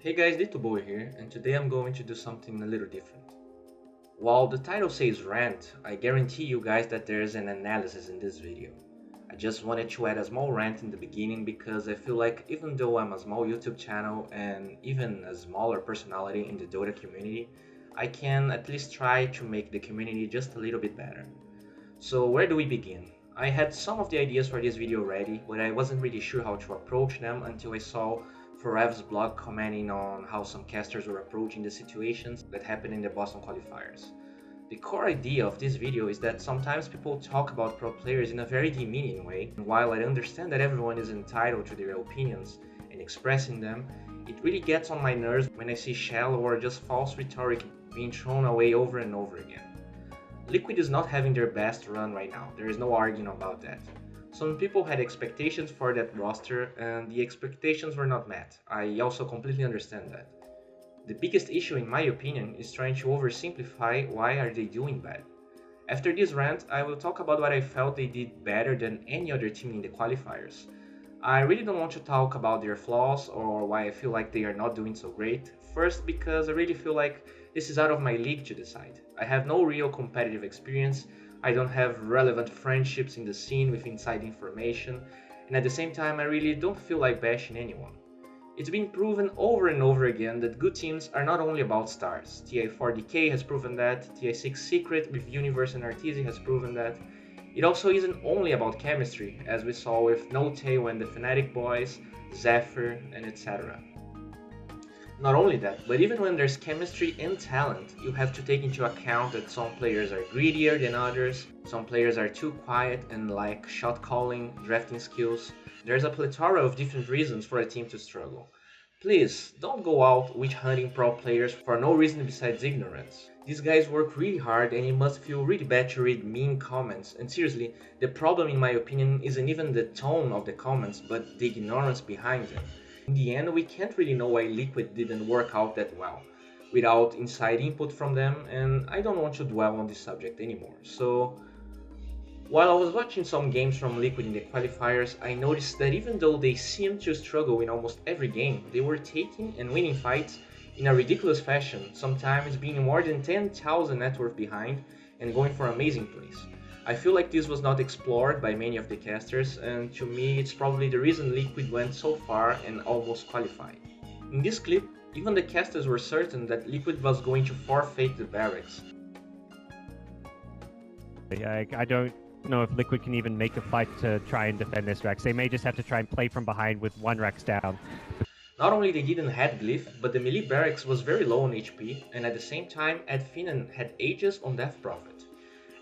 Hey guys, D.Bowie here, and today I'm going to do something a little different. While the title says rant, I guarantee you guys that there's an analysis in this video. I just wanted to add a small rant in the beginning because I feel like even though I'm a small YouTube channel and even a smaller personality in the Dota community, I can at least try to make the community just a little bit better. So where do we begin? I had some of the ideas for this video ready, but I wasn't really sure how to approach them until I saw forev's blog commenting on how some casters were approaching the situations that happened in the Boston qualifiers. The core idea of this video is that sometimes people talk about pro players in a very demeaning way, and while I understand that everyone is entitled to their opinions and expressing them, it really gets on my nerves when I see shallow or just false rhetoric being thrown away over and over again. Liquid is not having their best run right now, there is no arguing about that. Some people had expectations for that roster and the expectations were not met. I also completely understand that. The biggest issue in my opinion is trying to oversimplify why are they doing bad. After this rant, I will talk about what I felt they did better than any other team in the qualifiers. I really don't want to talk about their flaws or why I feel like they are not doing so great. First, because I really feel like this is out of my league to decide. I have no real competitive experience, I don't have relevant friendships in the scene with inside information, and at the same time I really don't feel like bashing anyone. It's been proven over and over again that good teams are not only about stars. TI4DK has proven that, TI6 Secret with Universe and Arteezy has proven that. It also isn't only about chemistry, as we saw with No-Tail and the Fnatic boys, Zephyr, and etc. Not only that, but even when there's chemistry and talent, you have to take into account that some players are greedier than others, some players are too quiet and lack shot calling, drafting skills. There's a plethora of different reasons for a team to struggle. Please, don't go out witch hunting pro players for no reason besides ignorance. These guys work really hard and it must feel really bad to read mean comments, and seriously, the problem in my opinion isn't even the tone of the comments but the ignorance behind them. In the end, we can't really know why Liquid didn't work out that well without inside input from them, and I don't want to dwell on this subject anymore. So, while I was watching some games from Liquid in the qualifiers, I noticed that even though they seemed to struggle in almost every game, they were taking and winning fights in a ridiculous fashion, sometimes being more than 10,000 net worth behind and going for amazing plays. I feel like this was not explored by many of the casters, and to me it's probably the reason Liquid went so far and almost qualified. In this clip, even the casters were certain that Liquid was going to forfeit the barracks. I don't know if Liquid can even make a fight to try and defend this Rex. They may just have to try and play from behind with one Rex down. Not only they didn't have Glyph, but the melee barracks was very low on HP, and at the same time Adfinan had Aegis on Death Prophet.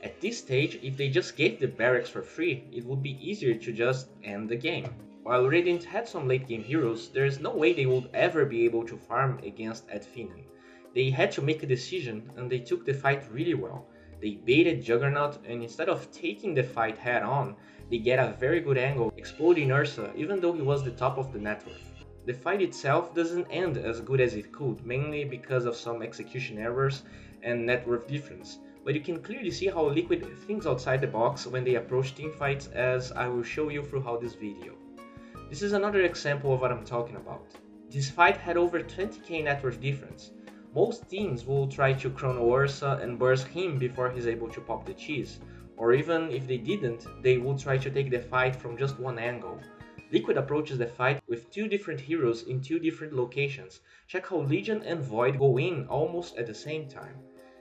At this stage, if they just gave the barracks for free, it would be easier to just end the game. While Radiant had some late game heroes, there is no way they would ever be able to farm against Adfinan. They had to make a decision and they took the fight really well. They baited Juggernaut and instead of taking the fight head on, they get a very good angle exploding Ursa even though he was the top of the net worth. The fight itself doesn't end as good as it could, mainly because of some execution errors and net worth difference, but you can clearly see how Liquid thinks outside the box when they approach teamfights, as I will show you throughout this video. This is another example of what I'm talking about. This fight had over 20k net worth difference. Most teams will try to chrono Ursa and burst him before he's able to pop the cheese, or even if they didn't, they would try to take the fight from just one angle. Liquid approaches the fight with two different heroes in two different locations. Check how Legion and Void go in almost at the same time.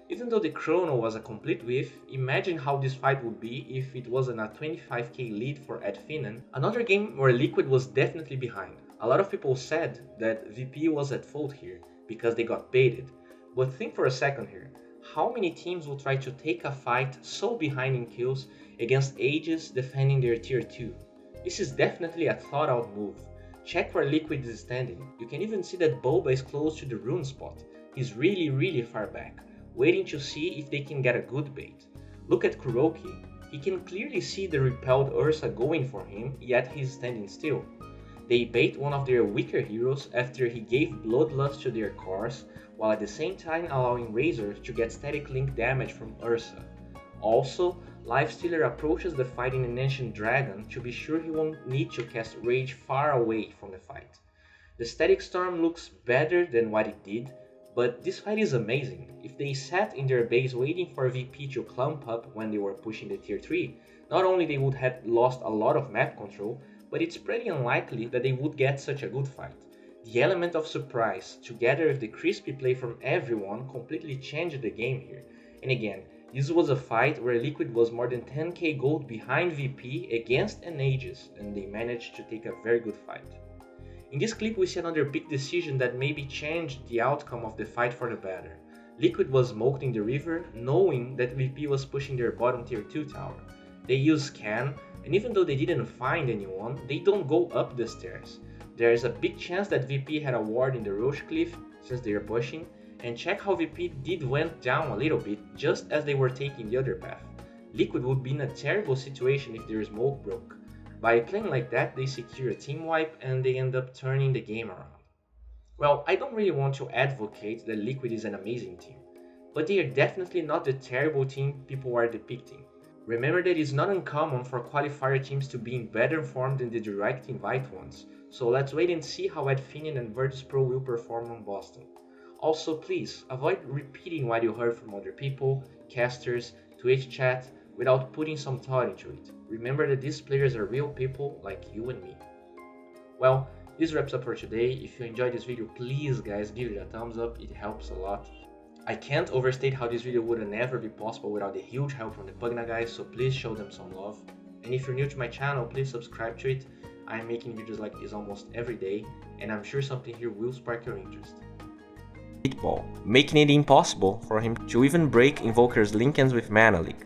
Even though the chrono was a complete whiff, imagine how this fight would be if it wasn't a 25k lead for Adfinan, another game where Liquid was definitely behind. A lot of people said that VP was at fault here, because they got baited. But think for a second here, how many teams will try to take a fight so behind in kills against Aegis defending their tier 2? This is definitely a thought out move. Check where Liquid is standing. You can even see that Boba is close to the rune spot. He's really far back, waiting to see if they can get a good bait. Look at Kuroki. He can clearly see the repelled Ursa going for him, yet he's standing still. They bait one of their weaker heroes after he gave Bloodlust to their cores, while at the same time allowing Razor to get static link damage from Ursa. Also, Lifestealer approaches the fight in an Ancient Dragon to be sure he won't need to cast Rage far away from the fight. The Static Storm looks better than what it did, but this fight is amazing. If they sat in their base waiting for VP to clump up when they were pushing the tier 3, not only they would have lost a lot of map control, but it's pretty unlikely that they would get such a good fight. The element of surprise, together with the crispy play from everyone, completely changed the game here. And again, this was a fight where Liquid was more than 10k gold behind VP against an Aegis, and they managed to take a very good fight. In this clip we see another big decision that maybe changed the outcome of the fight for the better. Liquid was smoked in the river, knowing that VP was pushing their bottom tier 2 tower. They use scan, and even though they didn't find anyone, they don't go up the stairs. There is a big chance that VP had a ward in the Roche Cliff since they are pushing, and check how VP did went down a little bit just as they were taking the other path. Liquid would be in a terrible situation if their smoke broke. By playing like that, they secure a team wipe and they end up turning the game around. Well, I don't really want to advocate that Liquid is an amazing team, but they are definitely not the terrible team people are depicting. Remember that it's not uncommon for qualifier teams to be in better form than the direct invite ones, so let's wait and see how Adfinian and Virtus.pro will perform on Boston. Also, please, avoid repeating what you heard from other people, casters, Twitch chat, without putting some thought into it. Remember that these players are real people like you and me. Well, this wraps up for today. If you enjoyed this video, please guys give it a thumbs up, it helps a lot. I can't overstate how this video would never be possible without the huge help from the Pugna guys, so please show them some love. And if you're new to my channel, please subscribe to it. I'm making videos like this almost every day, and I'm sure something here will spark your interest. Ball, making it impossible for him to even break Invoker's linkends with Mana Leak.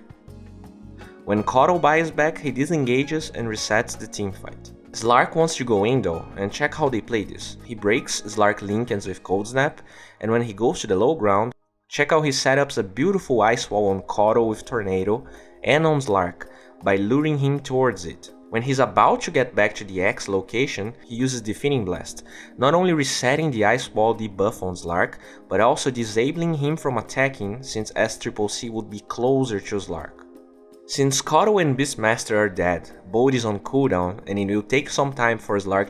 When Coddle buys back, he disengages and resets the teamfight. Slark wants to go in though, and check how they play this. He breaks Slark linkends with Cold Snap, and when he goes to the low ground, check how he setups a beautiful ice wall on Coddle with Tornado and on Slark by luring him towards it. When he's about to get back to the X location, he uses Deafening Blast, not only resetting the Ice Wall debuff on Slark, but also disabling him from attacking since SCCC would be closer to Slark. Since Coddle and Beastmaster are dead, both is on cooldown and it will take some time for Slark